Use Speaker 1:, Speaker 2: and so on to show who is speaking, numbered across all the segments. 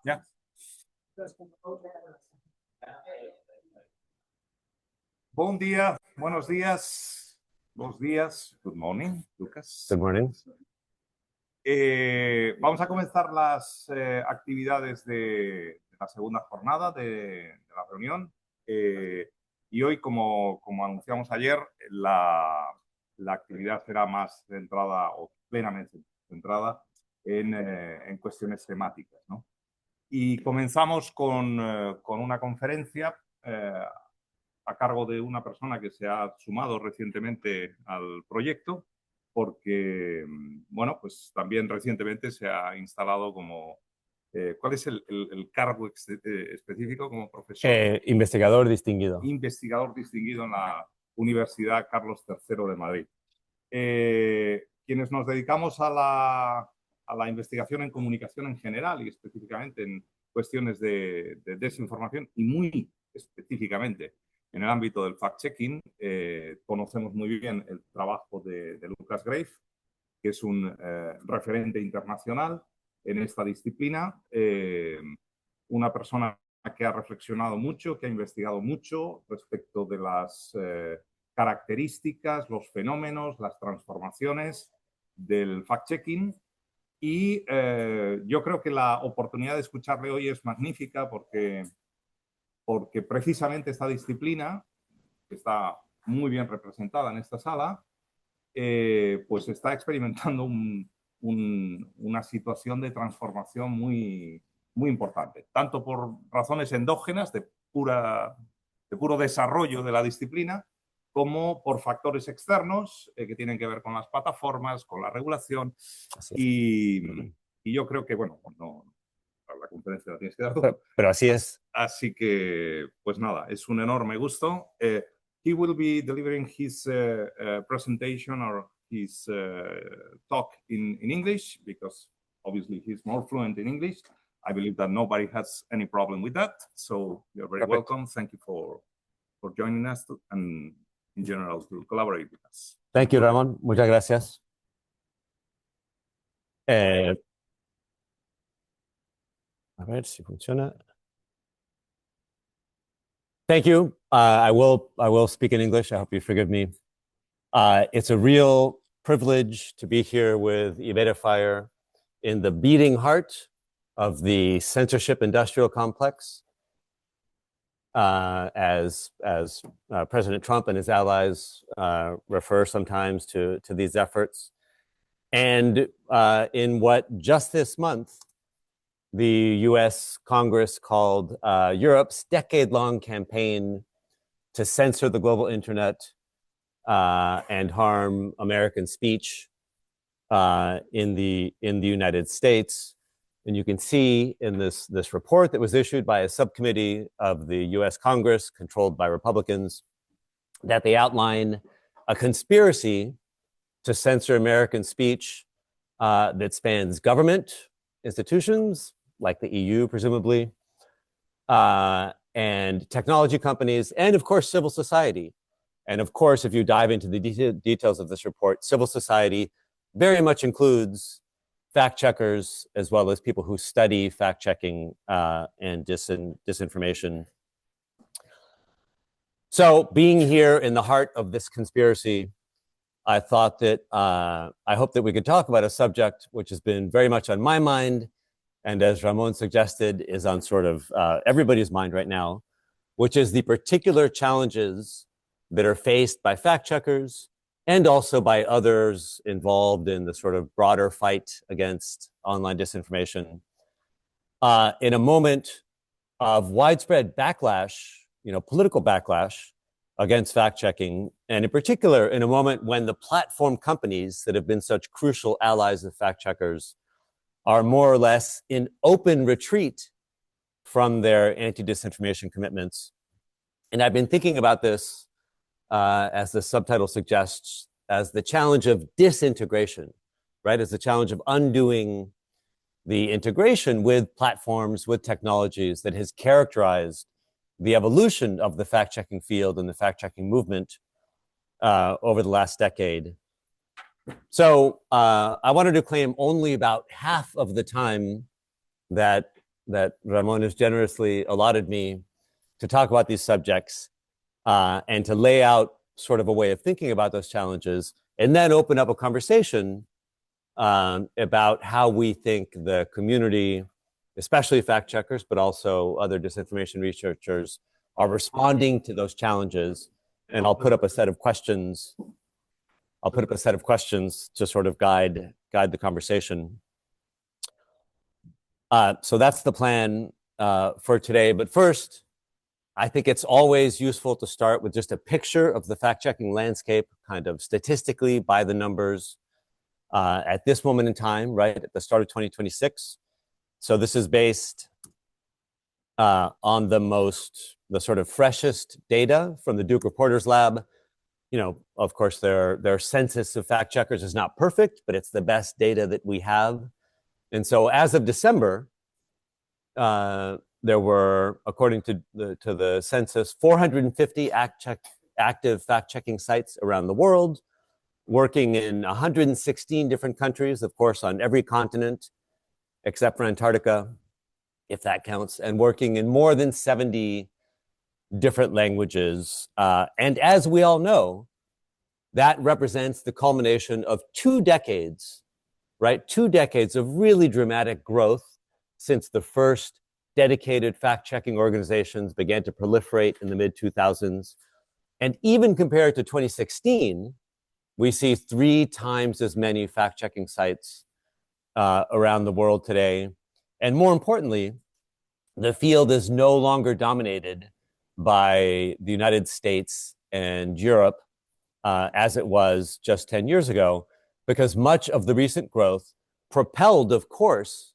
Speaker 1: Ya. Buen día, buenos días, good morning, Lucas.
Speaker 2: Good morning.
Speaker 1: Vamos a comenzar las actividades de la segunda jornada de la reunión. Y hoy, como anunciamos ayer, la actividad será más centrada o plenamente centrada en cuestiones temáticas, ¿no? Y comenzamos con una conferencia a cargo de una persona que se ha sumado recientemente al proyecto, porque, bueno, pues también recientemente se ha instalado como... ¿cuál es el cargo específico como profesor?
Speaker 2: Investigador distinguido.
Speaker 1: Investigador distinguido en la Universidad Carlos III de Madrid. Quienes nos dedicamos a la investigación en comunicación en general y específicamente en cuestiones de desinformación y muy específicamente en el ámbito del fact-checking, conocemos muy bien el trabajo de Lucas Grave, que es un referente internacional en esta disciplina, una persona que ha reflexionado mucho, que ha investigado mucho respecto de las características, los fenómenos, las transformaciones del fact-checking. Y yo creo que la oportunidad de escucharle hoy es magnífica porque precisamente esta disciplina, que está muy bien representada en esta sala, pues está experimentando una situación de transformación muy, muy importante, tanto por razones endógenas de puro desarrollo de la disciplina, como por factores externos que tienen que ver con las plataformas, con la regulación. Y yo creo que, bueno, no, la conferencia la tienes que dar tú.
Speaker 2: Pero así es.
Speaker 1: Así que, pues nada, es un enorme gusto. He will be delivering his presentation or his talk in English, because obviously he's more fluent in English. I believe that nobody has any problem with that. So you're very welcome. Thank you for joining us and in general to collaborate with us.
Speaker 2: Thank you, Ramón. Muchas gracias. A ver si funciona. Thank you. I will speak in English. I hope you forgive me. It's a real privilege to be here with Emetifier in the beating heart of the censorship industrial complex, as President Trump and his allies refer sometimes to these efforts. And in what just this month the US Congress called Europe's decade-long campaign to censor the global internet and harm American speech in the United States. And you can see in this report that was issued by a subcommittee of the US Congress controlled by Republicans that they outline a conspiracy to censor American speech that spans government institutions, like the EU, presumably, and technology companies, and of course, civil society. And of course, if you dive into the details of this report, civil society very much includes fact checkers, as well as people who study fact checking and disinformation. So being here in the heart of this conspiracy, I thought that I hope that we could talk about a subject which has been very much on my mind, and as Ramón suggested, is on sort of everybody's mind right now, which is the particular challenges that are faced by fact checkers and also by others involved in the sort of broader fight against online disinformation. In a moment of widespread backlash, political backlash against fact checking, and in particular, in a moment when the platform companies that have been such crucial allies of fact checkers are more or less in open retreat from their anti-disinformation commitments. And I've been thinking about this, as the subtitle suggests, as the challenge of disintegration, right? As the challenge of undoing the integration with platforms, with technologies that has characterized the evolution of the fact-checking field and the fact-checking movement over the last decade. So I wanted to claim only about half of the time that Ramon has generously allotted me to talk about these subjects and to lay out sort of a way of thinking about those challenges, and then open up a conversation about how we think the community, especially fact checkers, but also other disinformation researchers, are responding to those challenges. And I'll put up a set of questions. I'll put up a set of questions to sort of guide the conversation. So that's the plan for today. But first, I think it's always useful to start with just a picture of the fact-checking landscape, kind of statistically by the numbers at this moment in time, right at the start of 2026. So this is based on the sort of freshest data from the Duke Reporters Lab. You know, of course, their census of fact checkers is not perfect, but it's the best data that we have. And so as of December, there were, according to the census, 450 active fact-checking sites around the world, working in 116 different countries, of course, on every continent, except for Antarctica, if that counts, and working in more than 70 different languages. And as we all know, that represents the culmination of 2 decades, right? 2 decades of really dramatic growth since the first dedicated fact-checking organizations began to proliferate in the mid-2000s. And even compared to 2016, we see 3 times as many fact-checking sites around the world today. And more importantly, the field is no longer dominated by the United States and Europe as it was just 10 years ago, because much of the recent growth, propelled, of course,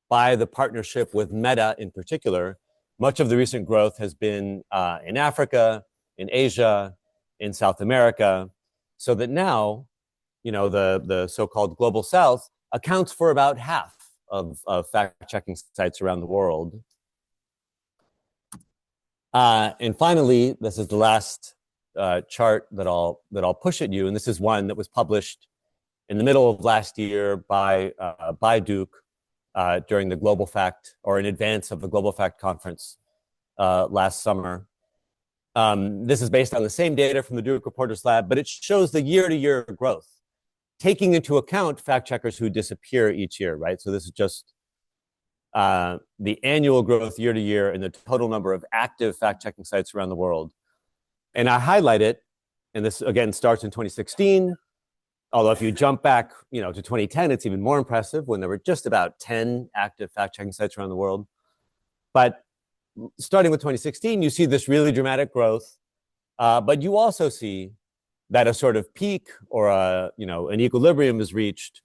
Speaker 2: by the partnership with Meta in particular, much of the recent growth has been in Africa, in Asia, in South America, so that now, you know, the so-called Global South accounts for about half of fact-checking sites around the world. And finally, this is the last chart that I'll push at you, and this is one that was published in the middle of last year by Duke during the Global Fact, or in advance of the Global Fact conference last summer. This is based on the same data from the Duke Reporters Lab, but it shows the year-to-year growth, taking into account fact checkers who disappear each year, right? So this is just the annual growth year to year in the total number of active fact-checking sites around the world. And I highlight it, and this again starts in 2016, although if you jump back, you know, to 2010, it's even more impressive when there were just about 10 active fact-checking sites around the world. But starting with 2016, you see this really dramatic growth, but you also see that a sort of peak or an equilibrium is reached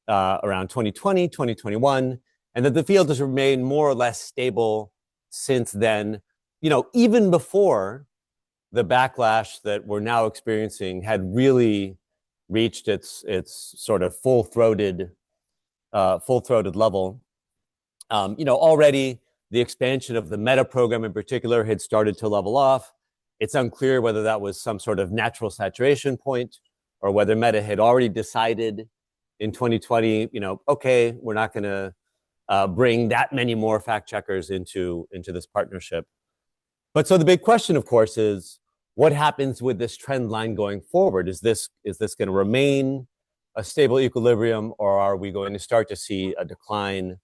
Speaker 2: around 2020, 2021, and that the field has remained more or less stable since then, you know, even before the backlash that we're now experiencing had really reached its sort of full-throated level. You know, already the expansion of the Meta program in particular had started to level off. It's unclear whether that was some sort of natural saturation point or whether Meta had already decided in 2020, you know, okay, we're not going to bring that many more fact checkers into this partnership. But so the big question, of course, is what happens with this trend line going forward? Is this going to remain a stable equilibrium, or are we going to start to see a decline,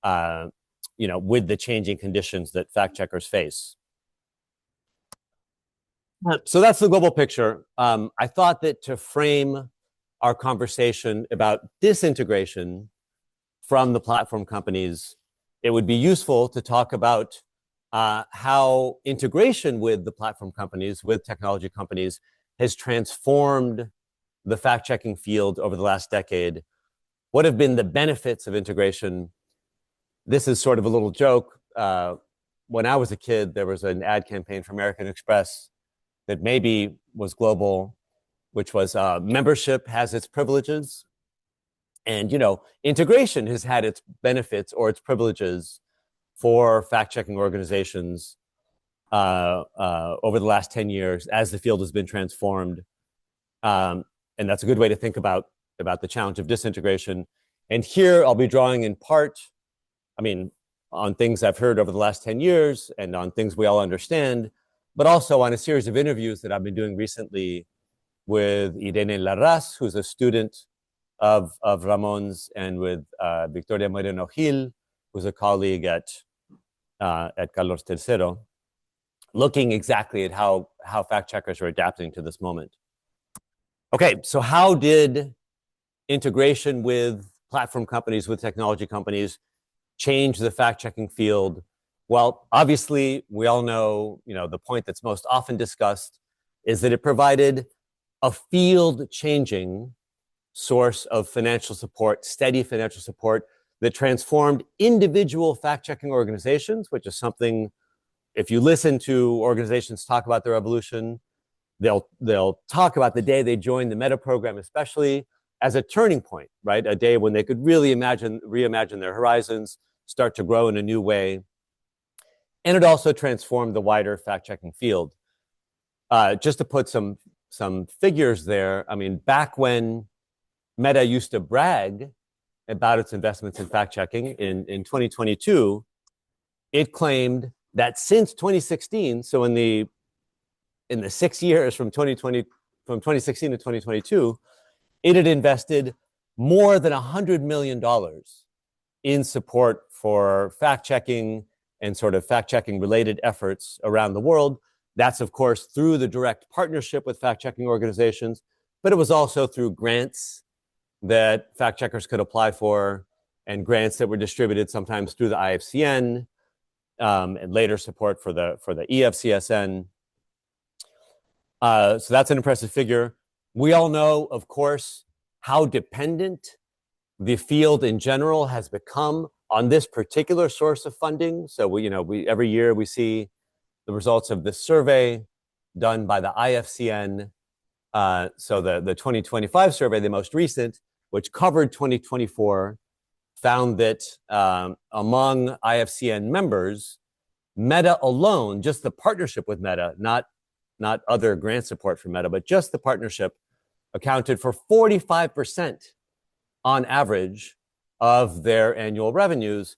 Speaker 2: you know, with the changing conditions that fact checkers face? So that's the global picture. I thought that to frame our conversation about disintegration from the platform companies, it would be useful to talk about how integration with the platform companies, with technology companies, has transformed the fact-checking field over the last decade. What have been the benefits of integration? This is sort of a little joke. When I was a kid, there was an ad campaign for American Express that maybe was global, which was membership has its privileges. And, you know, integration has had its benefits or its privileges for fact-checking organizations over the last 10 years as the field has been transformed. that's a good way to think about the challenge of disintegration. And here I'll be drawing in part, on things I've heard over the last 10 years and on things we all understand, but also on a series of interviews that I've been doing recently with Irene Larraz, who's a student of Ramon's, and with Victoria Moreno Gil, who's a colleague at Carlos III, looking exactly at how fact checkers are adapting to this moment. Okay, so how did integration with platform companies, with technology companies, change the fact-checking field? Well, obviously, we all know, the point that's most often discussed is that it provided a field-changing source of financial support, steady financial support, that transformed individual fact-checking organizations, which is something, if you listen to organizations talk about their evolution, they'll talk about the day they joined the Meta program, especially as a turning point, right? A day when they could really reimagine their horizons, start to grow in a new way. And it also transformed the wider fact-checking field. Just to put some figures there, back when Meta used to brag about its investments in fact-checking in 2022, it claimed that since 2016, so in the 6 years from 2016 to 2022, it had invested more than $100 million in support for fact-checking and sort of fact-checking related efforts around the world. That's, of course, through the direct partnership with fact-checking organizations, but it was also through grants that fact-checkers could apply for, and grants that were distributed sometimes through the IFCN, and later support for the EFCSN. So that's an impressive figure. We all know, of course, how dependent the field in general has become on this particular source of funding. So we every year we see the results of this survey done by the IFCN. So the 2025 survey, the most recent, which covered 2024, found that among IFCN members, Meta alone, just the partnership with Meta, not other grant support from Meta, but just the partnership, accounted for 45% on average of their annual revenues.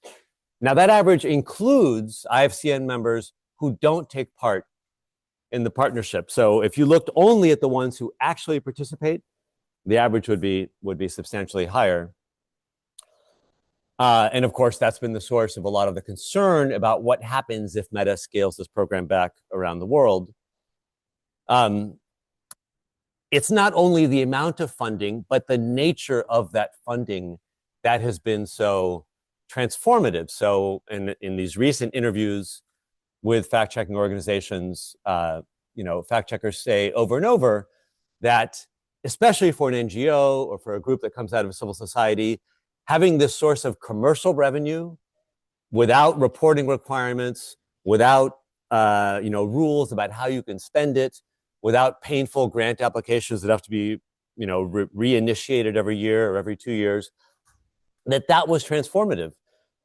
Speaker 2: Now, that average includes IFCN members who don't take part in the partnership. So if you looked only at the ones who actually participate, the average would be substantially higher. And of course, that's been the source of a lot of the concern about what happens if Meta scales this program back around the world. It's not only the amount of funding, but the nature of that funding that has been so transformative. So in these recent interviews with fact-checking organizations, fact checkers say over and over that, especially for an NGO or for a group that comes out of civil society, having this source of commercial revenue without reporting requirements, without rules about how you can spend it, without painful grant applications that have to be reinitiated every year or every 2 years, that was transformative,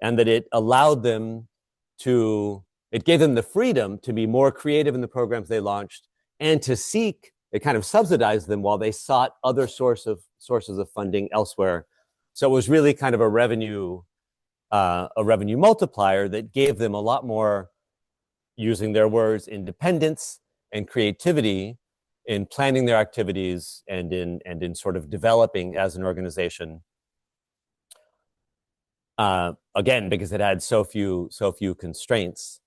Speaker 2: and that it allowed them it gave them the freedom to be more creative in the programs they launched, and to seek, it kind of subsidized them while they sought other sources of funding elsewhere. So it was really kind of a revenue multiplier that gave them a lot more, using their words, independence and creativity in planning their activities and in sort of developing as an organization. Again, because it had so few constraints.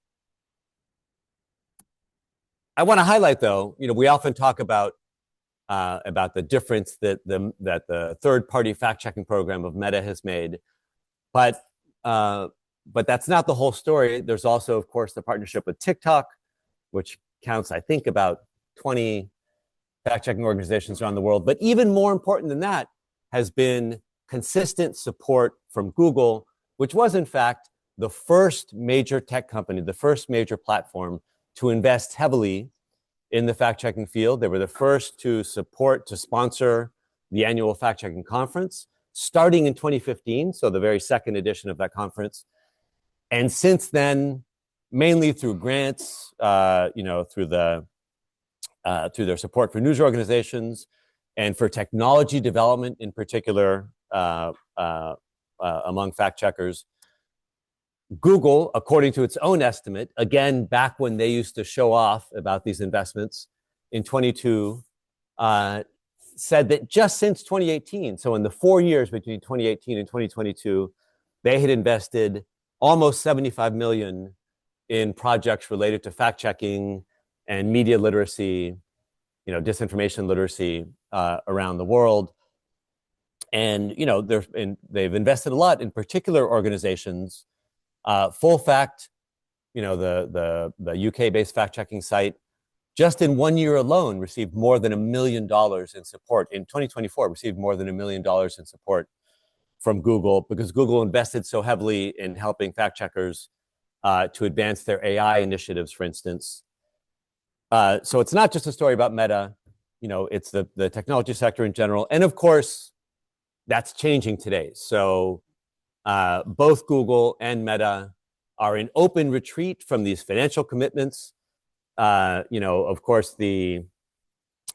Speaker 2: I want to highlight, though, we often talk about the difference that the third-party fact-checking program of Meta has made, but that's not the whole story. There's also, of course, the partnership with TikTok, which counts, I think, about 20 fact-checking organizations around the world. But even more important than that has been consistent support from Google, which was, in fact, the first major tech company, the first major platform to invest heavily in the fact-checking field. They were the first to sponsor the annual fact-checking conference, starting in 2015, so the very second edition of that conference. And since then, mainly through grants, through their support for news organizations, and for technology development in particular among fact checkers. Google, according to its own estimate, again, back when they used to show off about these investments in 22, said that just since 2018, so in the 4 years between 2018 and 2022, they had invested almost 75 million in projects related to fact checking and media literacy, disinformation literacy around the world. And they've invested a lot in particular organizations. Full Fact, the UK-based fact-checking site, just in 1 year alone received more than $1 million in support. In 2024, received more than $1 million in support from Google because Google invested so heavily in helping fact checkers to advance their AI initiatives, for instance. So it's not just a story about Meta, it's the technology sector in general. And of course, that's changing today. So both Google and Meta are in open retreat from these financial commitments. Of course, the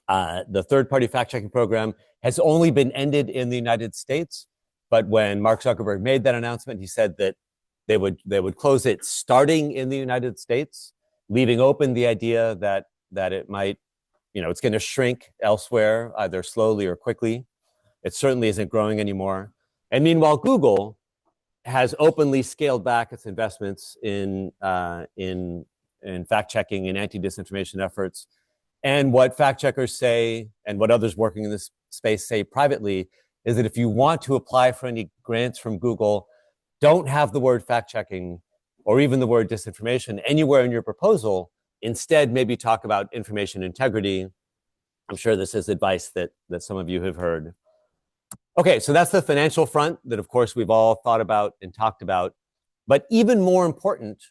Speaker 2: third-party fact-checking program has only been ended in the United States. But when Mark Zuckerberg made that announcement, he said that they would close it starting in the United States, leaving open the idea that it might, it's going to shrink elsewhere, either slowly or quickly. It certainly isn't growing anymore. And meanwhile, Google has openly scaled back its investments in fact-checking and anti-disinformation efforts. And what fact checkers say, and what others working in this space say privately, is that if you want to apply for any grants from Google, don't have the word fact-checking or even the word disinformation anywhere in your proposal. Instead, maybe talk about information integrity. I'm sure this is advice that some of you have heard. Okay, so that's the financial front that, of course, we've all thought about and talked about. But even more important,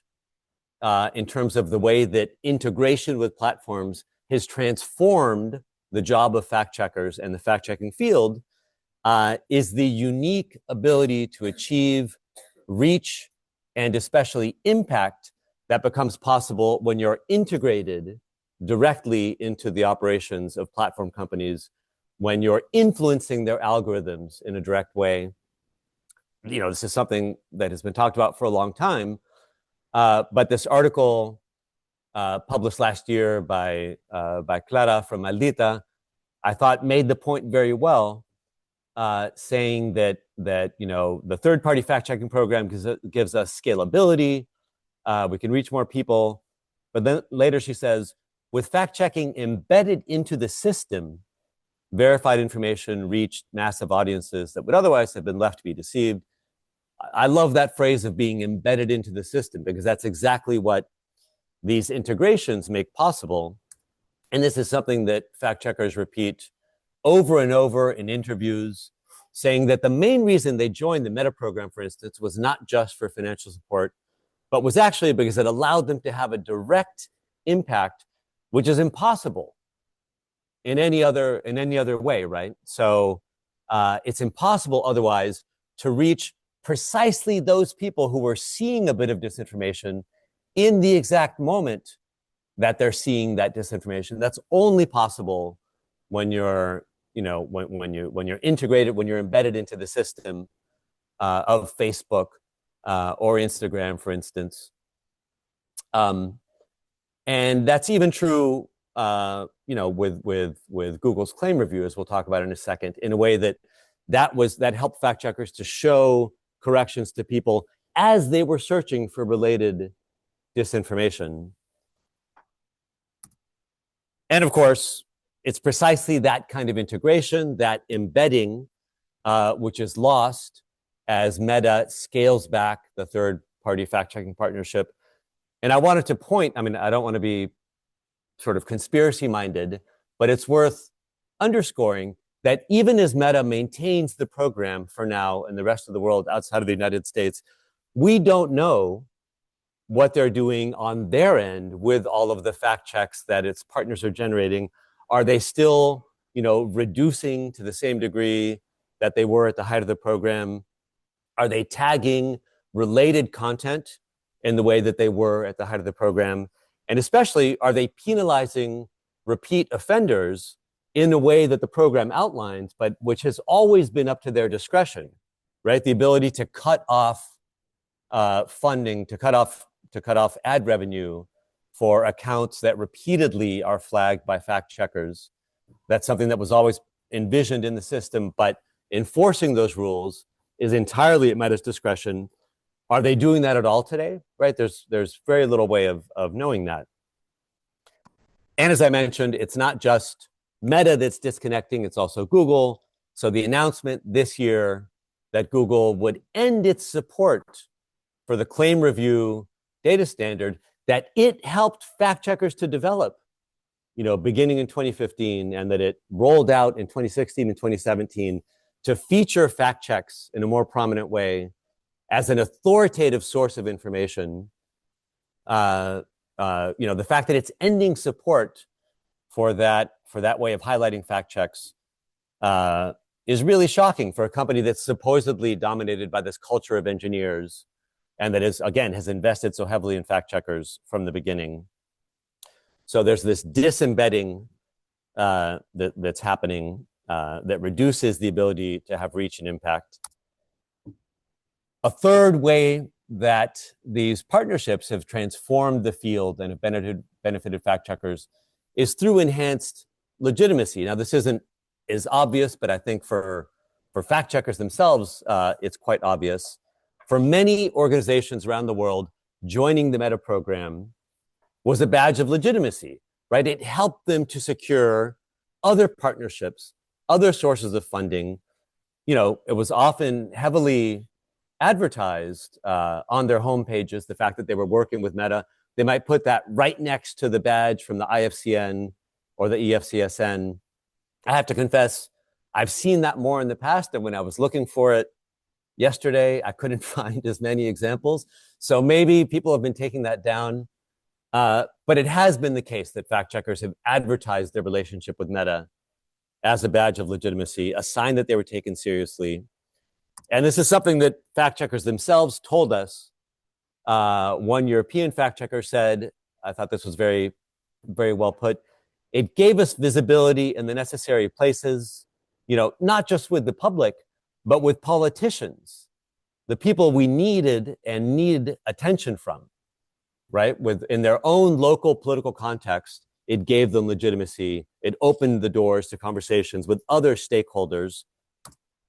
Speaker 2: in terms of the way that integration with platforms has transformed the job of fact checkers and the fact-checking field, is the unique ability to achieve reach and especially impact that becomes possible when you're integrated directly into the operations of platform companies, when you're influencing their algorithms in a direct way. This is something that has been talked about for a long time. But this article published last year by Clara from Maldita, I thought made the point very well, saying that the third-party fact-checking program gives us scalability, we can reach more people. But then later she says, with fact-checking embedded into the system, verified information reached massive audiences that would otherwise have been left to be deceived. I love that phrase of being embedded into the system, because that's exactly what these integrations make possible. And this is something that fact checkers repeat over and over in interviews, saying that the main reason they joined the Meta program, for instance, was not just for financial support, but was actually because it allowed them to have a direct impact, which is impossible in any other way, right? So it's impossible otherwise to reach precisely those people who were seeing a bit of disinformation in the exact moment that they're seeing that disinformation. That's only possible when you're, when you're integrated, when you're embedded into the system of Facebook or Instagram, for instance. And that's even true, with Google's claim review, as we'll talk about in a second, in a way that helped fact checkers to show corrections to people as they were searching for related disinformation. And of course, it's precisely that kind of integration, that embedding, which is lost as Meta scales back the third-party fact-checking partnership. And I wanted to point, I don't want to be sort of conspiracy-minded, but it's worth underscoring that even as Meta maintains the program for now in the rest of the world outside of the United States, we don't know what they're doing on their end with all of the fact checks that its partners are generating. Are they still, reducing to the same degree that they were at the height of the program? Are they tagging related content in the way that they were at the height of the program? And especially, are they penalizing repeat offenders in a way that the program outlines, but which has always been up to their discretion, right? The ability to cut off funding, to cut off ad revenue for accounts that repeatedly are flagged by fact checkers. That's something that was always envisioned in the system, but enforcing those rules is entirely at Meta's discretion. Are they doing that at all today? Right? There's very little way of knowing that. And as I mentioned, it's not just Meta that's disconnecting, it's also Google. So the announcement this year that Google would end its support for the claim review data standard that it helped fact checkers to develop, beginning in 2015, and that it rolled out in 2016 and 2017 to feature fact checks in a more prominent way as an authoritative source of information. The fact that it's ending support for that way of highlighting fact checks is really shocking for a company that's supposedly dominated by this culture of engineers, and that has invested so heavily in fact checkers from the beginning. So there's this disembedding that's happening that reduces the ability to have reach and impact. A third way that these partnerships have transformed the field and have benefited fact checkers is through enhanced legitimacy. Now, this isn't as obvious, but I think for fact checkers themselves, it's quite obvious. For many organizations around the world, joining the Meta program was a badge of legitimacy, right? It helped them to secure other partnerships, other sources of funding. It was often heavily advertised on their homepages, the fact that they were working with Meta. They might put that right next to the badge from the IFCN or the EFCSN. I have to confess, I've seen that more in the past, and when I was looking for it yesterday, I couldn't find as many examples. So maybe people have been taking that down. But it has been the case that fact checkers have advertised their relationship with Meta as a badge of legitimacy, a sign that they were taken seriously. And this is something that fact checkers themselves told us. One European fact checker said, I thought this was very, very well put, it gave us visibility in the necessary places, not just with the public, but with politicians, the people we needed and need attention from, right? In their own local political context, it gave them legitimacy. It opened the doors to conversations with other stakeholders.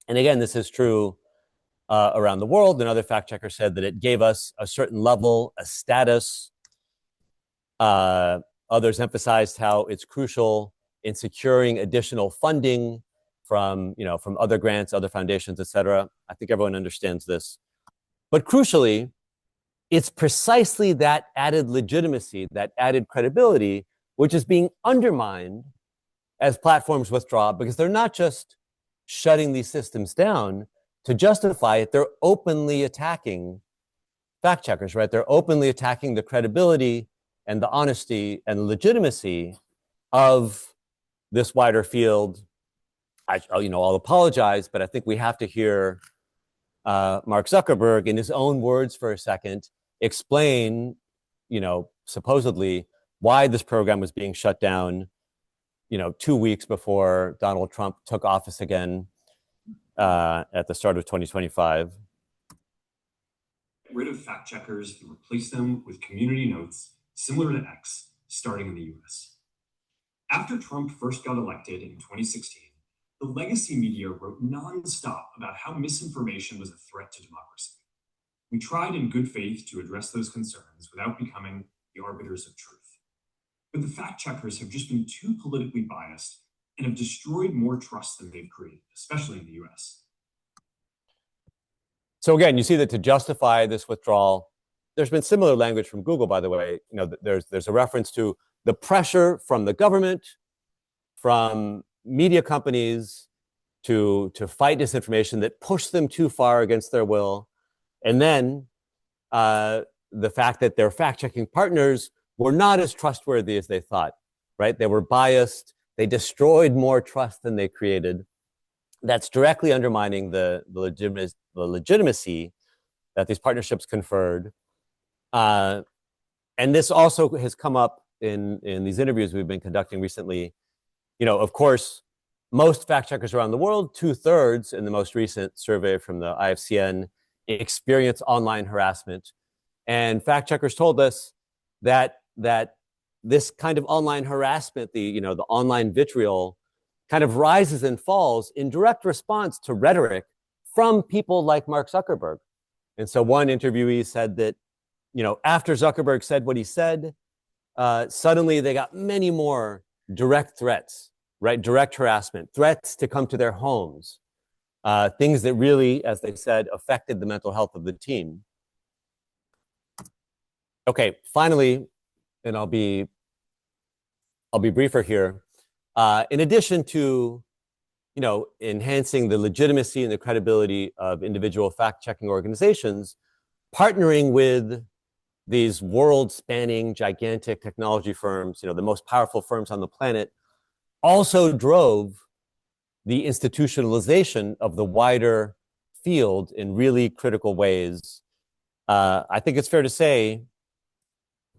Speaker 2: And again, this is true around the world. Another fact checker said that it gave us a certain level, a status. Others emphasized how it's crucial in securing additional funding from other grants, other foundations, et cetera. I think everyone understands this. But crucially, it's precisely that added legitimacy, that added credibility, which is being undermined as platforms withdraw, because they're not just shutting these systems down to justify it, they're openly attacking fact checkers, right? They're openly attacking the credibility and the honesty and legitimacy of this wider field. I'll apologize, but I think we have to hear Mark Zuckerberg, in his own words for a second, explain, supposedly why this program was being shut down, 2 weeks before Donald Trump took office again at the start of 2025.
Speaker 3: Get rid of fact checkers and replace them with community notes similar to X, starting in the US. After Trump first got elected in 2016, the legacy media wrote nonstop about how misinformation was a threat to democracy. We tried in good faith to address those concerns without becoming the arbiters of truth. But the fact checkers have just been too politically biased and have destroyed more trust than they've created, especially in the US.
Speaker 2: So again, you see that to justify this withdrawal, there's been similar language from Google, by the way. There's a reference to the pressure from the government, from media companies to fight disinformation that pushed them too far against their will. And then the fact that their fact-checking partners were not as trustworthy as they thought, right? They were biased. They destroyed more trust than they created. That's directly undermining the legitimacy that these partnerships conferred. And this also has come up in these interviews we've been conducting recently. of course, most fact checkers around the world, 2/3 in the most recent survey from the IFCN, experience online harassment. And fact checkers told us that this kind of online harassment, the online vitriol, kind of rises and falls in direct response to rhetoric from people like Mark Zuckerberg. And so one interviewee said that, after Zuckerberg said what he said, suddenly they got many more direct threats, right? Direct harassment, threats to come to their homes, things that really, as they said, affected the mental health of the team. Okay, finally, and I'll be briefer here. In addition to, enhancing the legitimacy and the credibility of individual fact-checking organizations, partnering with these world-spanning gigantic technology firms, the most powerful firms on the planet, also drove the institutionalization of the wider field in really critical ways. I think it's fair to say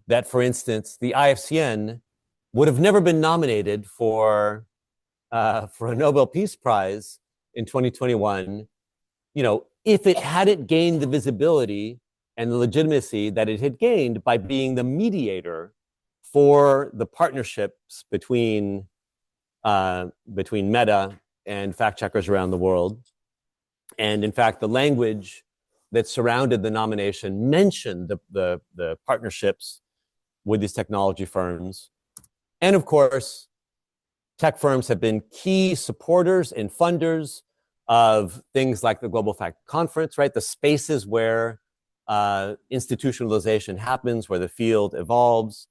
Speaker 2: that, for instance, the IFCN would have never been nominated for a Nobel Peace Prize in 2021, if it hadn't gained the visibility and the legitimacy that it had gained by being the mediator for the partnerships between Meta and fact checkers around the world. And in fact, the language that surrounded the nomination mentioned the partnerships with these technology firms. And of course, tech firms have been key supporters and funders of things like the Global Fact Conference, right? The spaces where institutionalization happens, where the field evolves,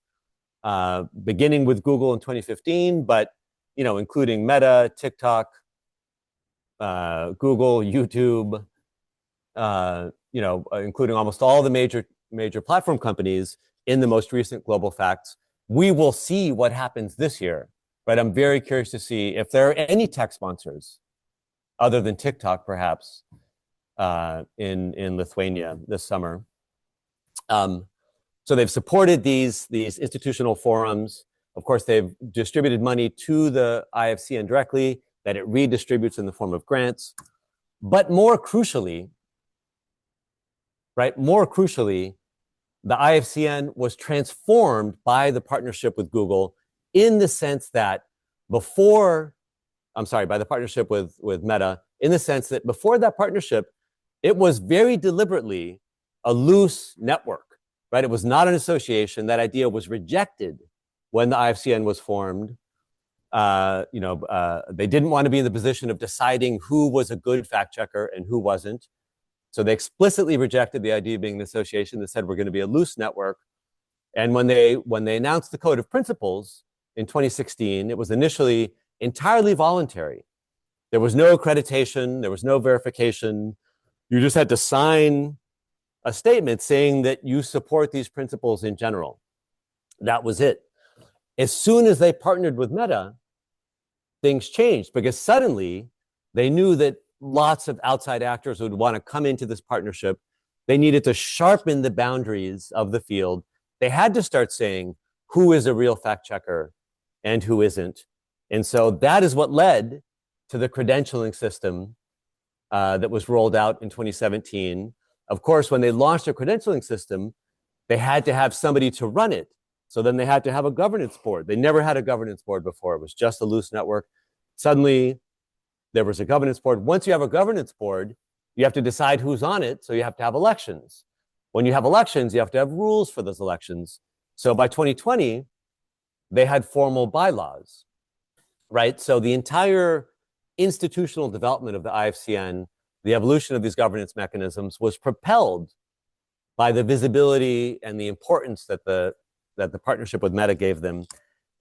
Speaker 2: beginning with Google in 2015, but including Meta, TikTok, Google, YouTube, including almost all the major platform companies in the most recent Global Facts. We will see what happens this year, right? I'm very curious to see if there are any tech sponsors other than TikTok, perhaps, in Lithuania this summer. So they've supported these institutional forums. Of course, they've distributed money to the IFCN directly that it redistributes in the form of grants. But more crucially, the IFCN was transformed by the partnership with Google in the sense that by the partnership with Meta, in the sense that before that partnership, it was very deliberately a loose network, right? It was not an association. That idea was rejected when the IFCN was formed. They didn't want to be in the position of deciding who was a good fact checker and who wasn't. So they explicitly rejected the idea of being an association that said we're going to be a loose network. And when they announced the Code of Principles in 2016, it was initially entirely voluntary. There was no accreditation, there was no verification. You just had to sign a statement saying that you support these principles in general. That was it. As soon as they partnered with Meta, things changed because suddenly they knew that lots of outside actors would want to come into this partnership. They needed to sharpen the boundaries of the field. They had to start saying who is a real fact checker and who isn't. And so that is what led to the credentialing system that was rolled out in 2017. Of course, when they launched their credentialing system, they had to have somebody to run it. So then they had to have a governance board. They never had a governance board before. It was just a loose network. Suddenly, there was a governance board. Once you have a governance board, you have to decide who's on it. So you have to have elections. When you have elections, you have to have rules for those elections. So by 2020, they had formal bylaws, right? So the entire institutional development of the IFCN, the evolution of these governance mechanisms, was propelled by the visibility and the importance that the partnership with Meta gave them.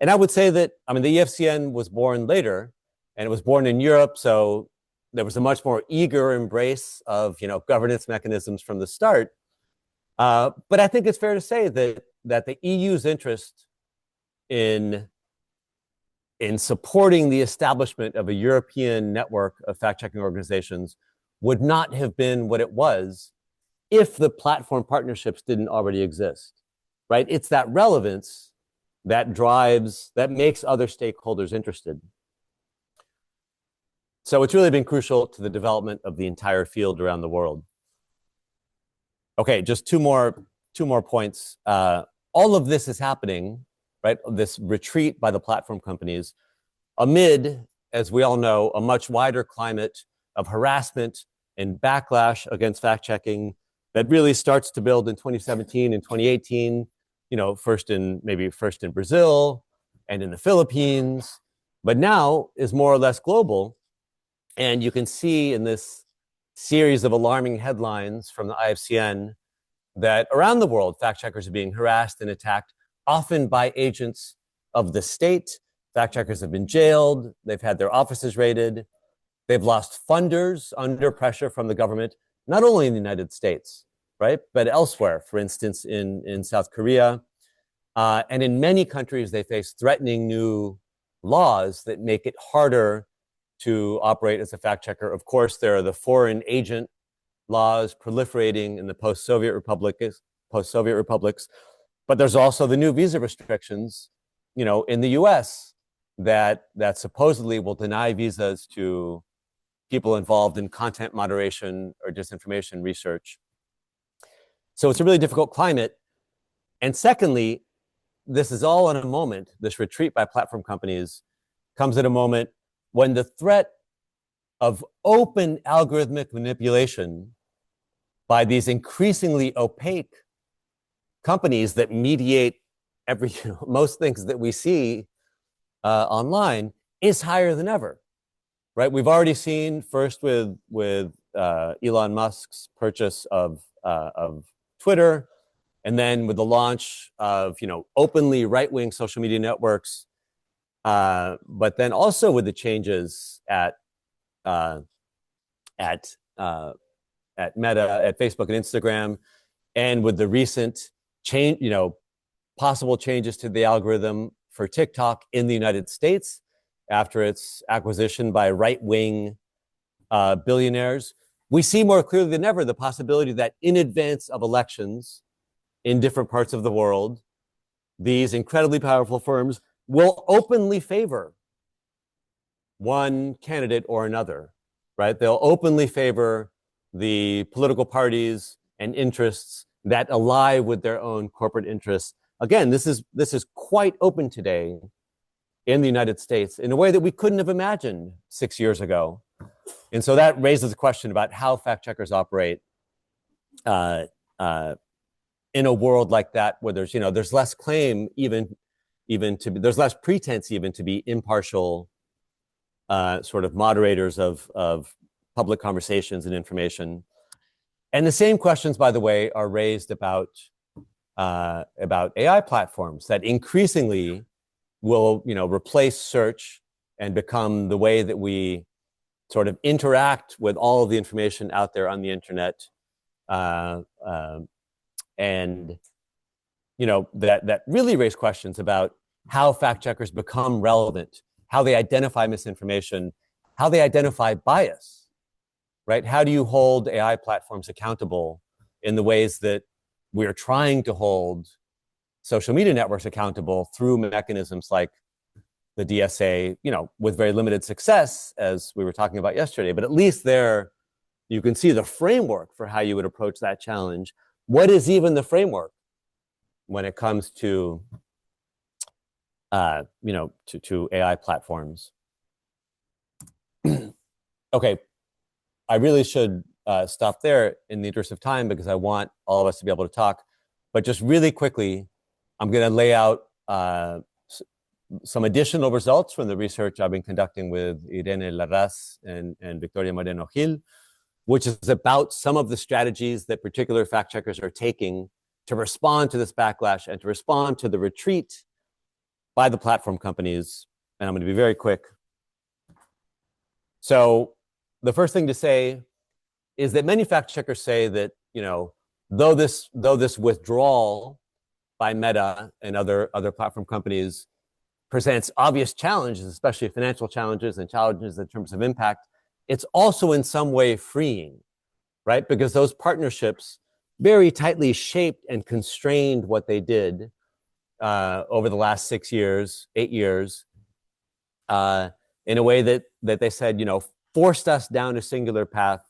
Speaker 2: And I would say that, the EFCN was born later, and it was born in Europe, so there was a much more eager embrace of governance mechanisms from the start. But I think it's fair to say that the EU's interest in supporting the establishment of a European network of fact-checking organizations would not have been what it was if the platform partnerships didn't already exist, right? It's that relevance that makes other stakeholders interested. So it's really been crucial to the development of the entire field around the world. Okay, just two more points. All of this is happening, right? This retreat by the platform companies amid, as we all know, a much wider climate of harassment and backlash against fact-checking that really starts to build in 2017 and 2018, first in Brazil and in the Philippines, but now is more or less global. And you can see in this series of alarming headlines from the IFCN that around the world, fact-checkers are being harassed and attacked, often by agents of the state. Fact-checkers have been jailed. They've had their offices raided. They've lost funders under pressure from the government, not only in the United States, right, but elsewhere, for instance, in South Korea. And in many countries, they face threatening new laws that make it harder to operate as a fact-checker. Of course, there are the foreign agent laws proliferating in the post-Soviet republics, but there's also the new visa restrictions, in the US that supposedly will deny visas to people involved in content moderation or disinformation research. So it's a really difficult climate. And secondly, this is all in a moment, this retreat by platform companies comes at a moment when the threat of open algorithmic manipulation by these increasingly opaque companies that mediate most things that we see online is higher than ever, right? We've already seen first with Elon Musk's purchase of Twitter, and then with the launch of openly right-wing social media networks, but then also with the changes at Meta, at Facebook and Instagram, and with the recent change, possible changes to the algorithm for TikTok in the United States after its acquisition by right-wing billionaires, we see more clearly than ever the possibility that in advance of elections in different parts of the world, these incredibly powerful firms will openly favor one candidate or another, right? They'll openly favor the political parties and interests that ally with their own corporate interests. Again, this is quite open today in the United States in a way that we couldn't have imagined 6 years ago. And so that raises a question about how fact checkers operate in a world like that, where there's less claim even to be, there's less pretense even to be impartial sort of moderators of public conversations and information. And the same questions, by the way, are raised about AI platforms that increasingly will replace search and become the way that we sort of interact with all of the information out there on the internet, and that really raise questions about how fact checkers become relevant, how they identify misinformation, how they identify bias, right? How do you hold AI platforms accountable in the ways that we are trying to hold social media networks accountable through mechanisms like the DSA, with very limited success, as we were talking about yesterday, but at least there you can see the framework for how you would approach that challenge. What is even the framework when it comes to to AI platforms? Okay, I really should stop there in the interest of time because I want all of us to be able to talk. But just really quickly, I'm going to lay out some additional results from the research I've been conducting with Irene Larraz and Victoria Moreno Gil, which is about some of the strategies that particular fact checkers are taking to respond to this backlash and to respond to the retreat by the platform companies. And I'm going to be very quick. So the first thing to say is that many fact checkers say that, though this withdrawal by Meta and other platform companies presents obvious challenges, especially financial challenges and challenges in terms of impact, it's also in some way freeing, right? Because those partnerships very tightly shaped and constrained what they did over the last 8 years, in a way that they said, forced us down a singular path.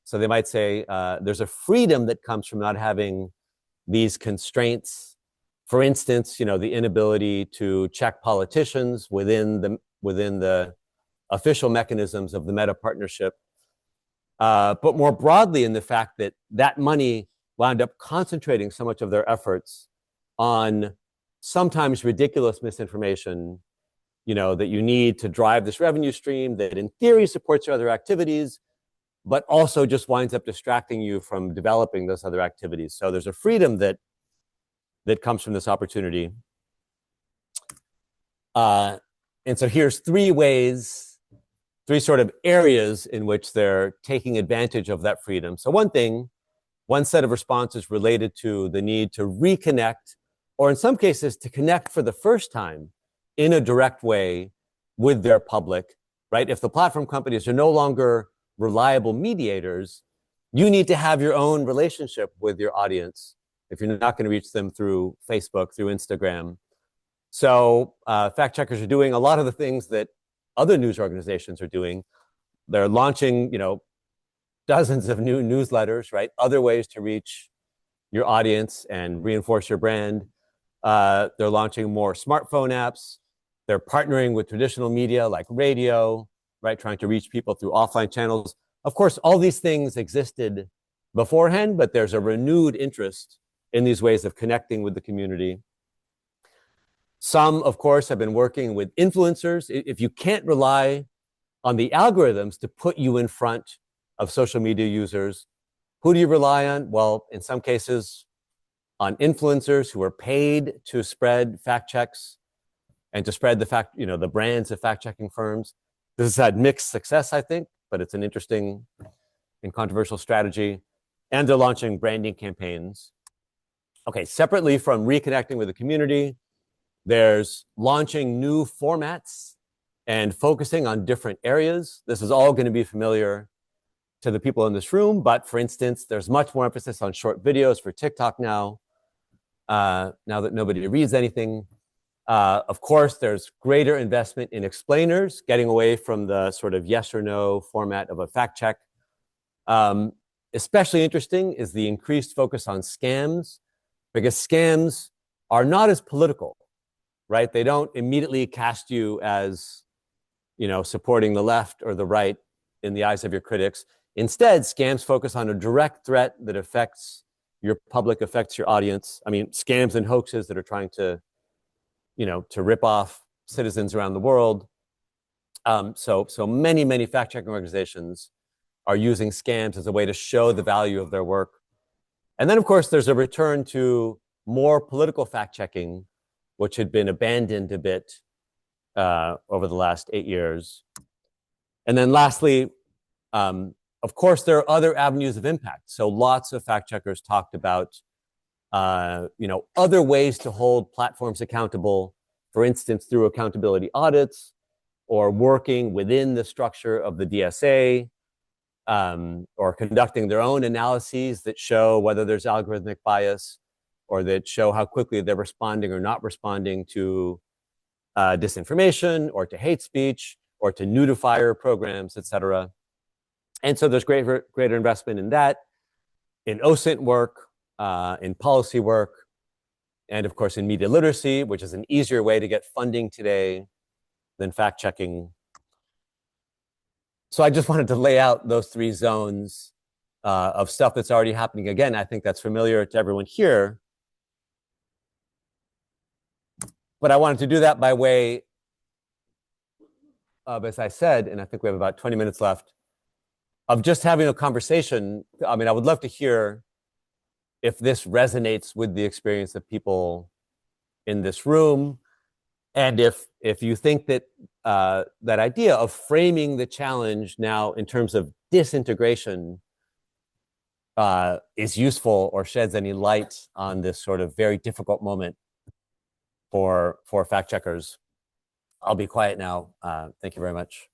Speaker 2: So they might say there's a freedom that comes from not having these constraints. For instance, the inability to check politicians within the official mechanisms of the Meta partnership. But more broadly, in the fact that that money wound up concentrating so much of their efforts on sometimes ridiculous misinformation, that you need to drive this revenue stream that in theory supports your other activities, but also just winds up distracting you from developing those other activities. So there's a freedom that comes from this opportunity. And so here's three sort of areas in which they're taking advantage of that freedom. So one set of responses related to the need to reconnect, or in some cases to connect for the first time in a direct way with their public, right? If the platform companies are no longer reliable mediators, you need to have your own relationship with your audience if you're not going to reach them through Facebook, through Instagram. So fact checkers are doing a lot of the things that other news organizations are doing. They're launching, dozens of new newsletters, right? Other ways to reach your audience and reinforce your brand. They're launching more smartphone apps. They're partnering with traditional media like radio, right? Trying to reach people through offline channels. Of course, all these things existed beforehand, but there's a renewed interest in these ways of connecting with the community. Some, of course, have been working with influencers. If you can't rely on the algorithms to put you in front of social media users, who do you rely on? Well, in some cases, on influencers who are paid to spread fact checks and to spread the brands of fact-checking firms. This has had mixed success, I think, but it's an interesting and controversial strategy. And they're launching branding campaigns. Okay, separately from reconnecting with the community, there's launching new formats and focusing on different areas. This is all going to be familiar to the people in this room, but for instance, there's much more emphasis on short videos for TikTok now that nobody reads anything. Of course, there's greater investment in explainers, getting away from the sort of yes or no format of a fact check. Especially interesting is the increased focus on scams, because scams are not as political, right? They don't immediately cast you as, supporting the left or the right in the eyes of your critics. Instead, scams focus on a direct threat that affects your public, affects your audience. I mean, scams and hoaxes that are trying to rip off citizens around the world. So many fact-checking organizations are using scams as a way to show the value of their work. And then, of course, there's a return to more political fact-checking, which had been abandoned a bit over the last 8 years. And then lastly, of course, there are other avenues of impact. So lots of fact-checkers talked about other ways to hold platforms accountable, for instance, through accountability audits or working within the structure of the DSA, or conducting their own analyses that show whether there's algorithmic bias or that show how quickly they're responding or not responding to disinformation or to hate speech or to notifier programs, et cetera. And so there's greater investment in that, in OSINT work, in policy work, and of course in media literacy, which is an easier way to get funding today than fact-checking. So I just wanted to lay out those three zones of stuff that's already happening. Again, I think that's familiar to everyone here. But I wanted to do that by way of, as I said, and I think we have about 20 minutes left, of just having a conversation. I mean, I would love to hear if this resonates with the experience of people in this room, and if you think that that idea of framing the challenge now in terms of disintegration is useful or sheds any light on this sort of very difficult moment for fact checkers. I'll be quiet now. Thank you very much.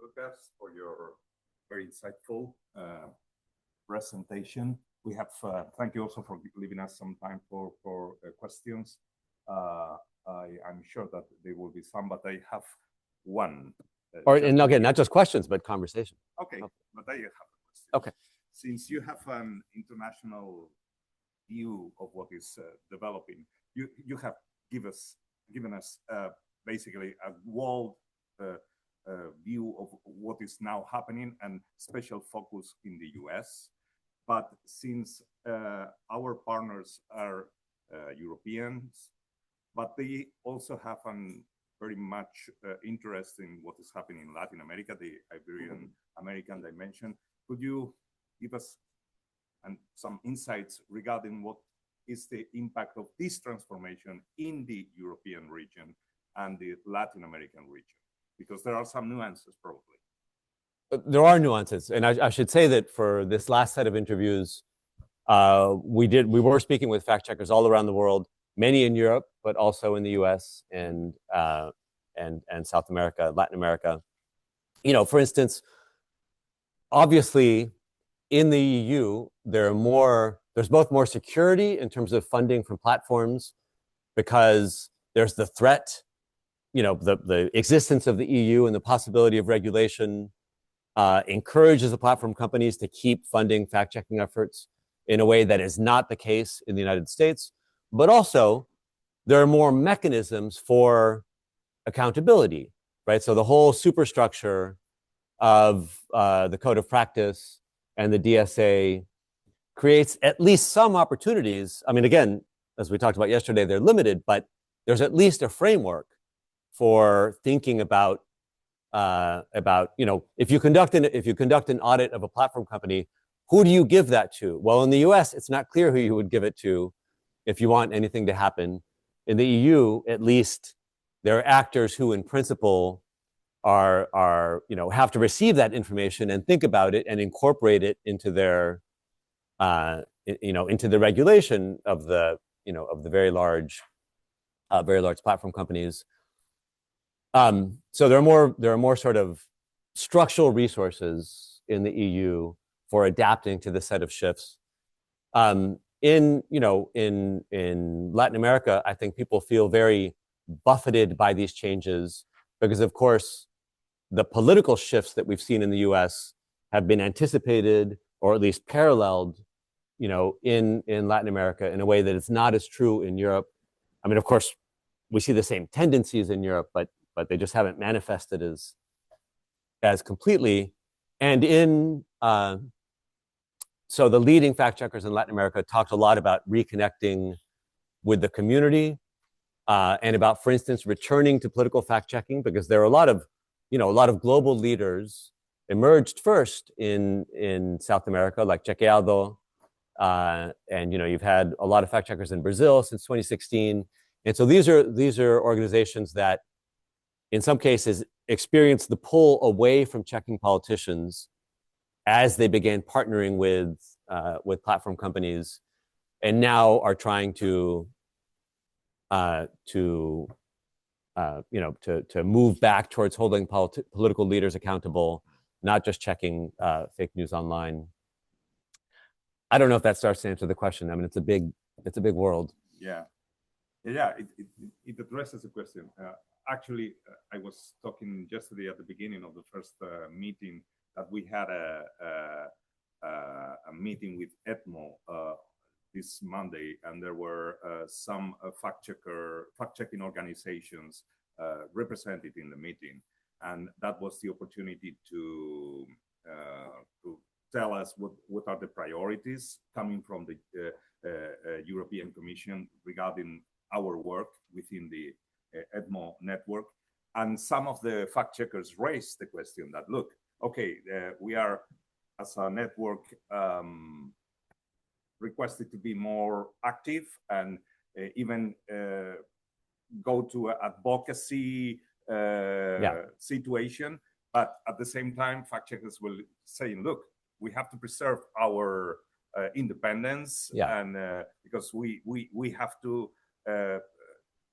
Speaker 1: Lucas, for your very insightful presentation. we have, thank you also for leaving us some time for questions. I'm sure that there will be some, but I have one.
Speaker 2: And again, not just questions, but conversation.
Speaker 1: Okay, but I have a question.
Speaker 2: Okay.
Speaker 1: Since you have an international view of what is developing, you have given us basically a world view of what is now happening and special focus in the US. But since our partners are Europeans, but they also have an very much interest in what is happening in Latin America, the Iberian-American dimension. Could you give us some insights regarding what is the impact of this transformation in the European region and the Latin American region? Because there are some nuances, probably.
Speaker 2: There are nuances, and I should say that for this last set of interviews, we were speaking with fact checkers all around the world, many in Europe, but also in the U.S. and South America, Latin America. You know, for instance, obviously, in the EU, there's both more security in terms of funding from platforms, because there's the threat, you know, the existence of the EU and the possibility of regulation encourages the platform companies to keep funding fact-checking efforts in a way that is not the case in the United States. But also, there are more mechanisms for accountability, right? So the whole superstructure of the Code of Practice and the DSA creates at least some opportunities. I mean, again, as we talked about yesterday, they're limited, but there's at least a framework for thinking about you know, if you conduct an audit of a platform company, who do you give that to? Well, in the US, it's not clear who you would give it to if you want anything to happen. In the EU, at least, there are actors who, in principle, are you know, have to receive that information and think about it and incorporate it into their you know, into the regulation of the, you know, of the very large platform companies. So there are more sort of structural resources in the EU for adapting to the set of shifts. In Latin America, I think people feel very buffeted by these changes because, of course, the political shifts that we've seen in the US have been anticipated or at least paralleled, you know, in Latin America in a way that is not as true in Europe. I mean, of course, we see the same tendencies in Europe, but they just haven't manifested as completely. And so the leading fact checkers in Latin America talked a lot about reconnecting with the community and about, for instance, returning to political fact checking, because there are a lot of global leaders emerged first in South America, like Chequeado, and you've had a lot of fact checkers in Brazil since 2016. And so these are organizations that, in some cases, experienced the pull away from checking politicians as they began partnering with platform companies, and now are trying to move back towards holding political leaders accountable, not just checking fake news online. I don't know if that starts to answer the question. I mean, it's a big world.
Speaker 1: Yeah, it addresses the question. Actually, I was talking yesterday at the beginning of the first meeting that we had a meeting with ETMO this Monday, and there were some fact-checking organizations represented in the meeting, and that was the opportunity to tell us what are the priorities coming from the European Commission regarding our work within the ETMO network. And some of the fact checkers raised the question that, look, okay, we are, as a network, requested to be more active and even go to advocacy situation. But at the same time, fact checkers will say, look, we have to preserve our independence, and because we have to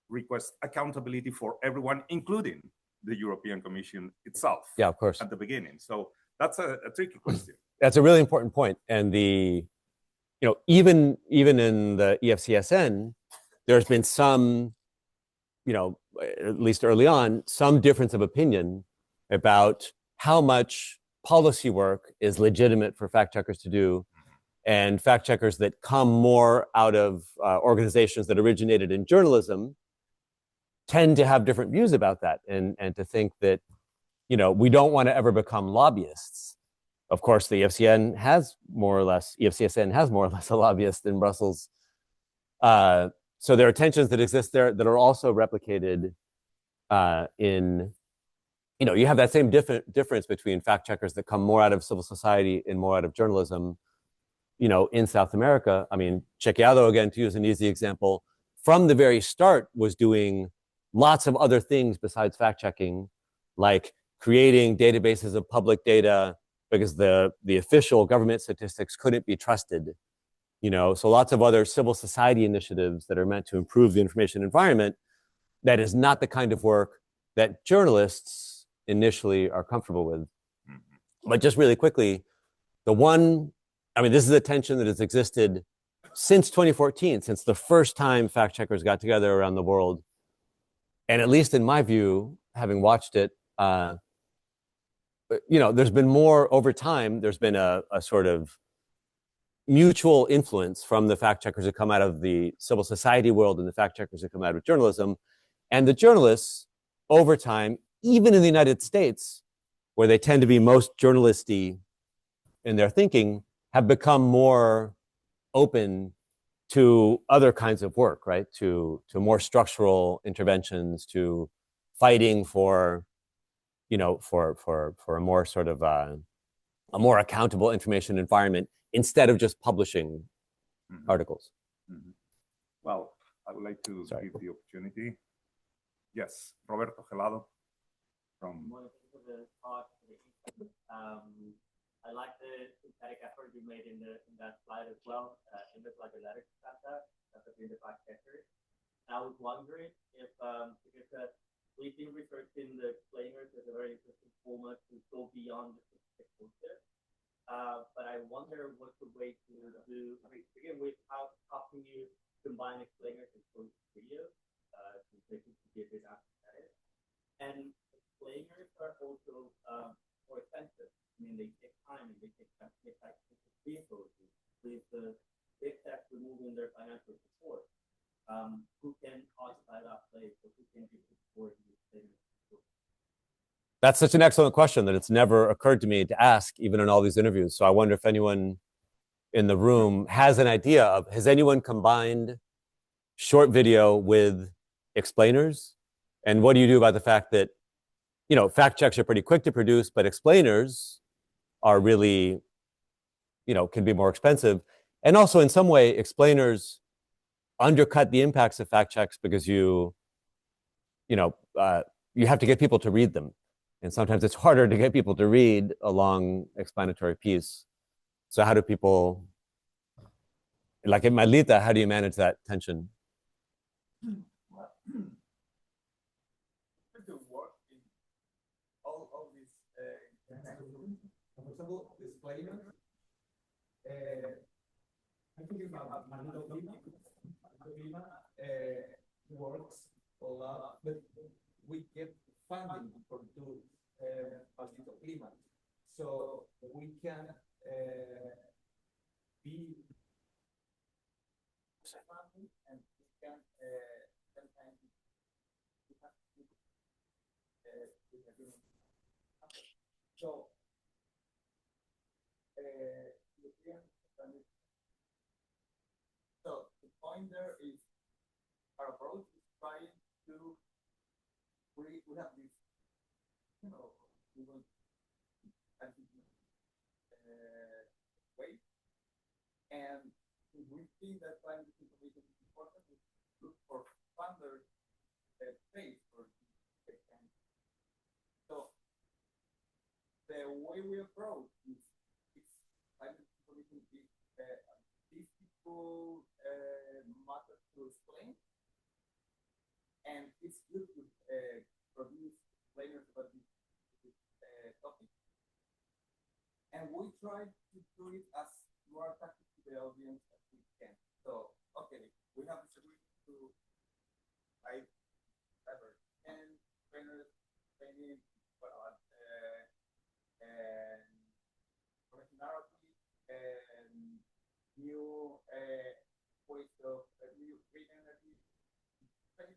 Speaker 1: request accountability for everyone, including the European Commission itself.
Speaker 2: Yeah, of course.
Speaker 1: At the beginning. So that's a tricky question.
Speaker 2: That's a really important point. And the even in the EFCSN, there's been some, at least early on, some difference of opinion about how much policy work is legitimate for fact checkers to do, and fact checkers that come more out of organizations that originated in journalism tend to have different views about that, and to think that we don't want to ever become lobbyists. Of course, the EFCSN has more or less a lobbyist in Brussels. So there are tensions that exist there that are also replicated in, you have that same difference between fact checkers that come more out of civil society and more out of journalism, in South America. I mean, Chequeado, again, to use an easy example, from the very start was doing lots of other things besides fact checking, like creating databases of public data, because the official government statistics couldn't be trusted. So lots of other civil society initiatives that are meant to improve the information environment. That is not the kind of work that journalists initially are comfortable with. But just really quickly, this is a tension that has existed since 2014, since the first time fact checkers got together around the world. And at least in my view, having watched it, there's been more over time. There's been a sort of mutual influence from the fact checkers that come out of the civil society world and the fact checkers that come out of journalism. And the journalists, over time, even in the United States, where they tend to be most journalisty in their thinking, have become more open to other kinds of work, right? To more structural interventions, to fighting for a more sort of a more accountable information environment instead of just publishing articles.
Speaker 1: Well, I would like to give the opportunity. Yes, Roberto Gelado from.
Speaker 4: I like the synthetic effort you made in that slide as well. It looks like a letter to Santa, that's being the fact checker. I was wondering if because we've been researching the explainers as a very interesting format to go beyond the specific concept. But I wonder what's the way to do. Begin with how can you combine explainers and videos to basically give it access? And explainers are also more expensive. They take time and they take resources. With the big tech removing their financial support, who can occupy that place, or who can give support in this thing?
Speaker 2: That's such an excellent question that it's never occurred to me to ask, even in all these interviews. So I wonder if anyone in the room has an idea of, has anyone combined short video with explainers? And what do you do about the fact that, fact checks are pretty quick to produce, but explainers are really, can be more expensive. And also in some way, explainers undercut the impacts of fact checks because you have to get people to read them. And sometimes it's harder to get people to read a long explanatory piece. So how do people, like in Malita, how do you manage that tension?
Speaker 5: For example, disclaimer. I think about Manito Lima works a lot, but we get funding for do Manito Lima, so we can be funding and we can sometimes so. So the point there is our approach is trying to we have this we want way, and we think that climate information is important. We look for funders that pay for this. So the way we approach is climate information is difficult matter to explain, and it's good to produce explainers about this topic. And we try to do it as more attractive to the audience as we can. So, okay, we have distributed to whatever, 10 trainers, training, and originality, and new ways of new green energy, different.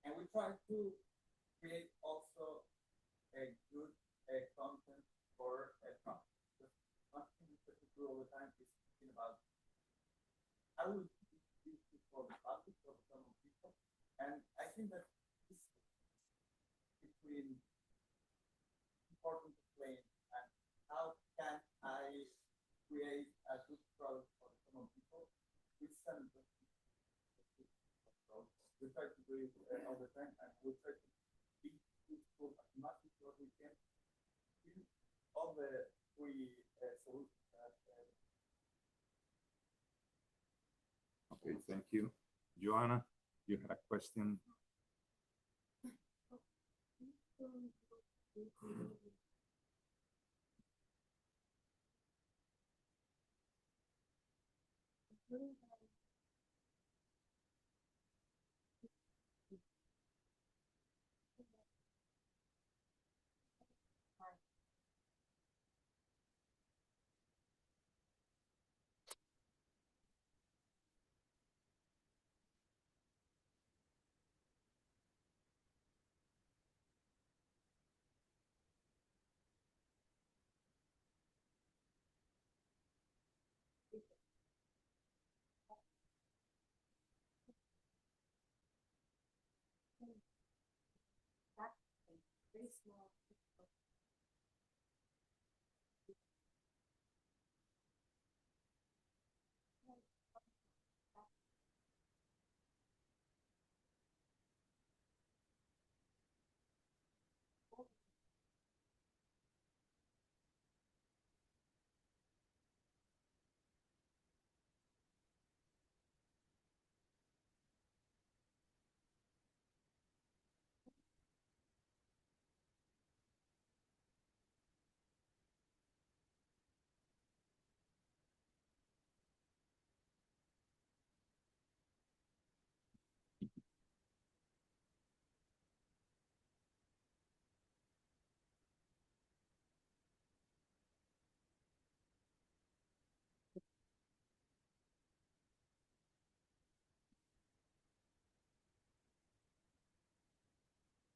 Speaker 5: And we try to create also a good content for Trump. One thing we try to do all the time is thinking about how we use this for the public, for the common people. And I think that this between important to play and how can I create a good product for the common people with some we try to do it all the time, and we try to be useful as much as what we can in all the three solutions that
Speaker 1: Okay, thank you. Joanna, you had a question?
Speaker 6: Very small.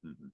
Speaker 1: Mhm.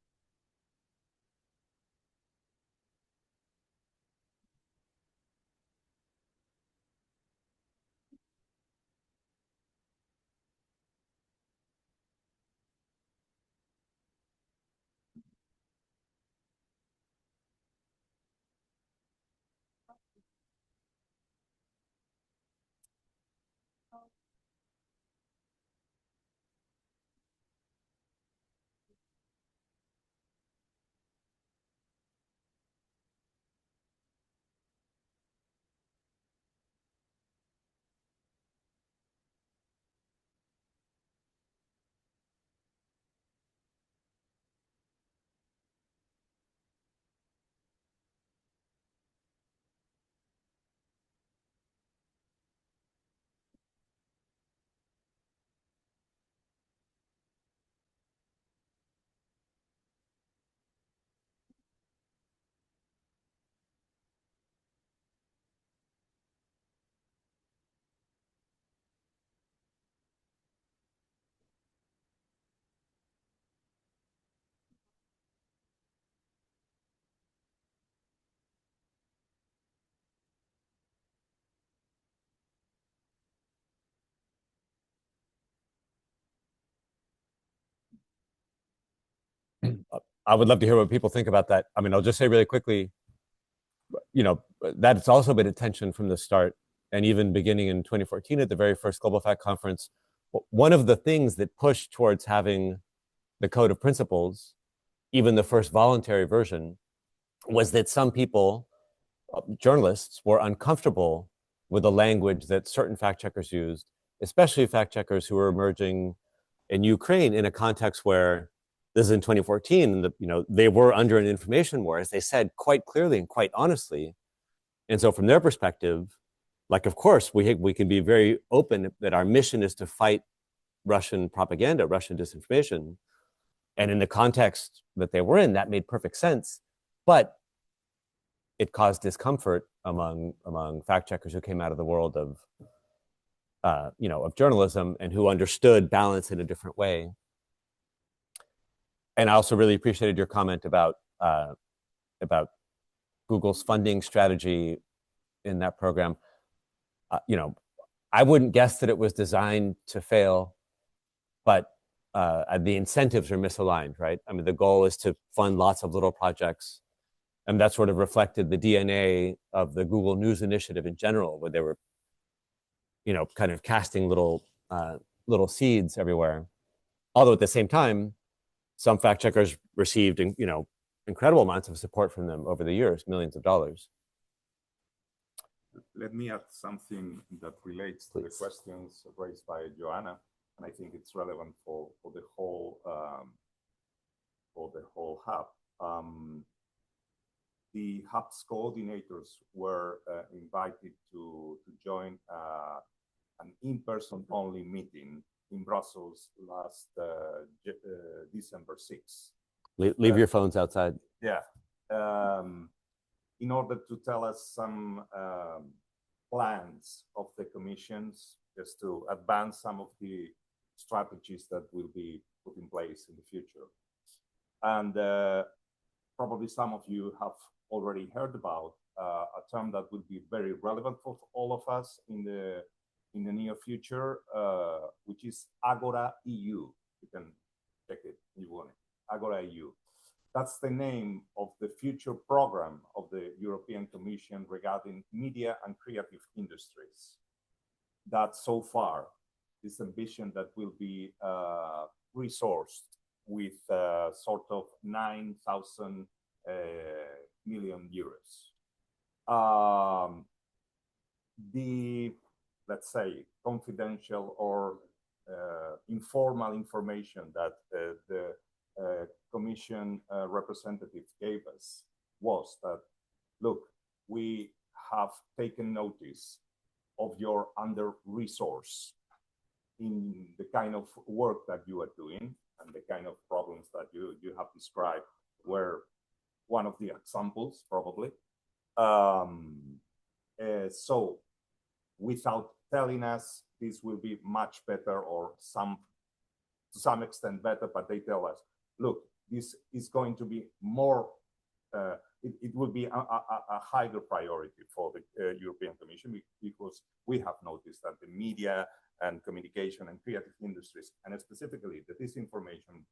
Speaker 2: I would love to hear what people think about that. I mean, I'll just say really quickly, that's also been a tension from the start, and even beginning in 2014 at the very first Global Fact Conference. One of the things that pushed towards having the Code of Principles, even the first voluntary version, was that some people, journalists, were uncomfortable with the language that certain fact checkers used, especially fact checkers who were emerging in Ukraine in a context where this is in 2014, and they were under an information war, as they said quite clearly and quite honestly. And so from their perspective, like, of course, we can be very open that our mission is to fight Russian propaganda, Russian disinformation. And in the context that they were in, that made perfect sense. But it caused discomfort among fact checkers who came out of the world of of journalism and who understood balance in a different way. And I also really appreciated your comment about Google's funding strategy in that program. I wouldn't guess that it was designed to fail, but the incentives are misaligned, right? I mean, the goal is to fund lots of little projects. And that sort of reflected the DNA of the Google News Initiative in general, where they were, kind of casting little seeds everywhere. Although at the same time, some fact checkers received, incredible amounts of support from them over the years, millions of dollars.
Speaker 1: Let me add something that relates to the questions raised by Joanna, and I think it's relevant for the whole hub. The hub's coordinators were invited to join an in-person only meeting in Brussels last December 6th.
Speaker 2: Leave your phones outside.
Speaker 1: Yeah. In order to tell us some plans of the commissions, just to advance some of the strategies that will be put in place in the future. And probably some of you have already heard about a term that will be very relevant for all of us in the near future, which is Agora EU. You can check it if you want it. Agora EU. That's the name of the future program of the European Commission regarding media and creative industries. That so far is ambition that will be resourced with sort of 9,000 million euros. The, let's say, confidential or informal information that the Commission representative gave us was that, look, we have taken notice of your under-resource in the kind of work that you are doing, and the kind of problems that you have described were one of the examples, probably. So without telling us, this will be much better, or to some extent better, but they tell us, look, this is going to be more, it will be a higher priority for the European Commission, because we have noticed that the media and communication and creative industries, and specifically the disinformation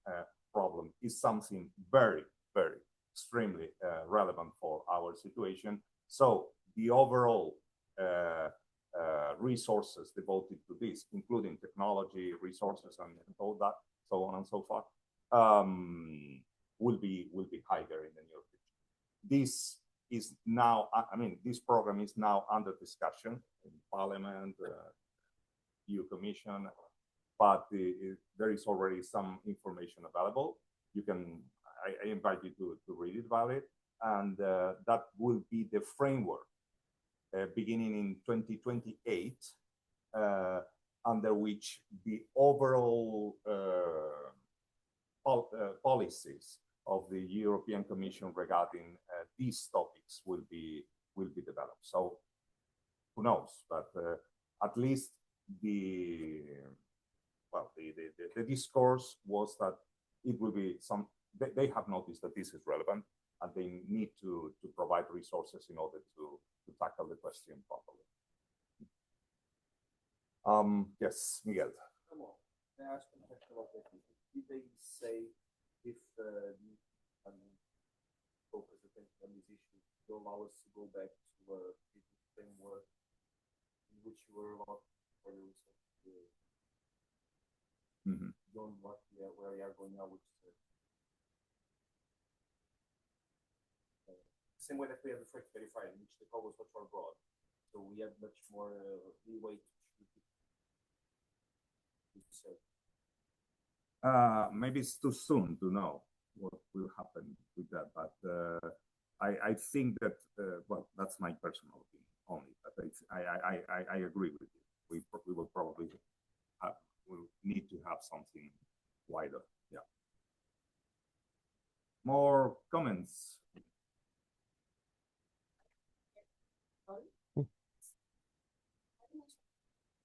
Speaker 1: problem, is something very, very extremely relevant for our situation. So the overall resources devoted to this, including technology, resources, and all that, so on and so forth, will be higher in the near future. This is now, this program is now under discussion in Parliament, EU Commission, but there is already some information available. You can, I invite you to read about it, and that will be the framework beginning in 2028, under which the overall policies of the European Commission regarding these topics will be developed. So who knows? But at least the discourse was that it will be some. They have noticed that this is relevant, and they need to provide resources in order to tackle the question properly. Yes, Miguel.
Speaker 6: Come on. Can I ask a question about that? Did they say if the focus attention on this issue will allow us to go back to a framework in which you were allowed for the research beyond where we are going now, which is the same way that we have the first verified, in which the call was much more broad. So we have much more leeway to
Speaker 1: maybe it's too soon to know what will happen with that, but I think that, well, that's my personal opinion only, but I I agree with you. We will probably we'll need to have something wider. Yeah. More comments?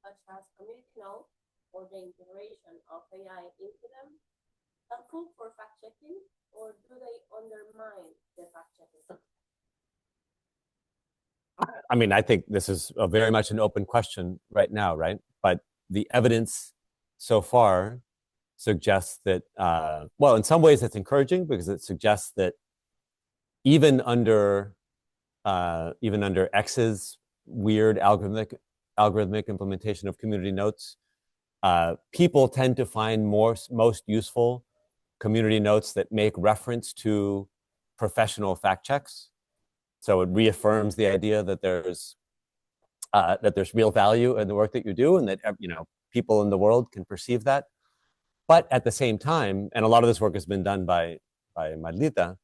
Speaker 7: Such as community notes or the integration of AI into them, helpful for fact checking, or do they undermine the fact checking?
Speaker 2: I mean, I think this is very much an open question right now, right? But the evidence so far suggests that, well, in some ways it's encouraging because it suggests that even under X's weird algorithmic implementation of community notes, people tend to find most useful community notes that make reference to professional fact checks. So it reaffirms the idea that there's real value in the work that you do, and that people in the world can perceive that. But at the same time, and a lot of this work has been done by Marlita,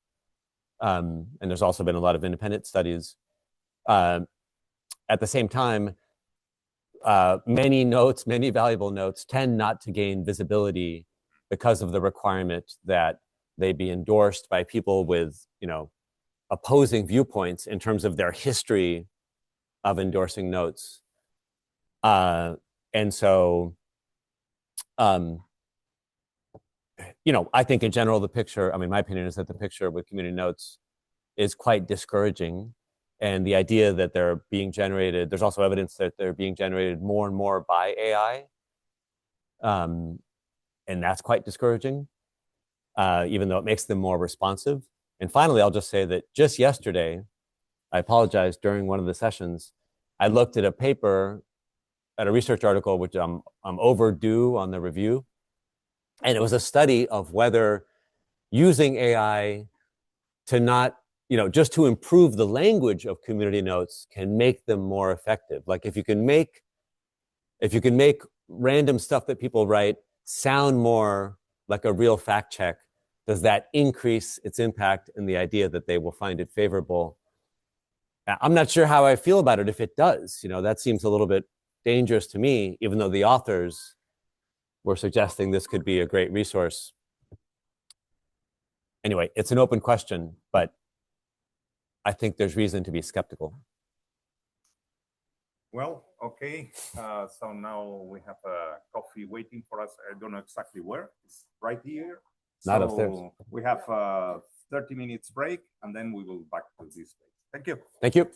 Speaker 2: and there's also been a lot of independent studies. At the same time, many valuable notes tend not to gain visibility because of the requirement that they be endorsed by people with opposing viewpoints in terms of their history of endorsing notes. And so, I think in general, the picture, my opinion is that the picture with community notes is quite discouraging. And the idea that they're being generated, there's also evidence that they're being generated more and more by AI. And that's quite discouraging, even though it makes them more responsive. And finally, I'll just say that just yesterday, I apologize, during one of the sessions, I looked at a paper, at a research article, which I'm overdue on the review. And it was a study of whether using AI to not, just to improve the language of community notes can make them more effective. Like if you can make random stuff that people write sound more like a real fact check, does that increase its impact in the idea that they will find it favorable? I'm not sure how I feel about it if it does. That seems a little bit dangerous to me, even though the authors were suggesting this could be a great resource. Anyway, it's an open question, but I think there's reason to be skeptical.
Speaker 1: Well, okay. So now we have a coffee waiting for us. I don't know exactly where. It's right here.
Speaker 2: Not
Speaker 1: so
Speaker 2: upstairs.
Speaker 1: We have a 30 minutes break, and then we will back to this place. Thank you.
Speaker 2: Thank you.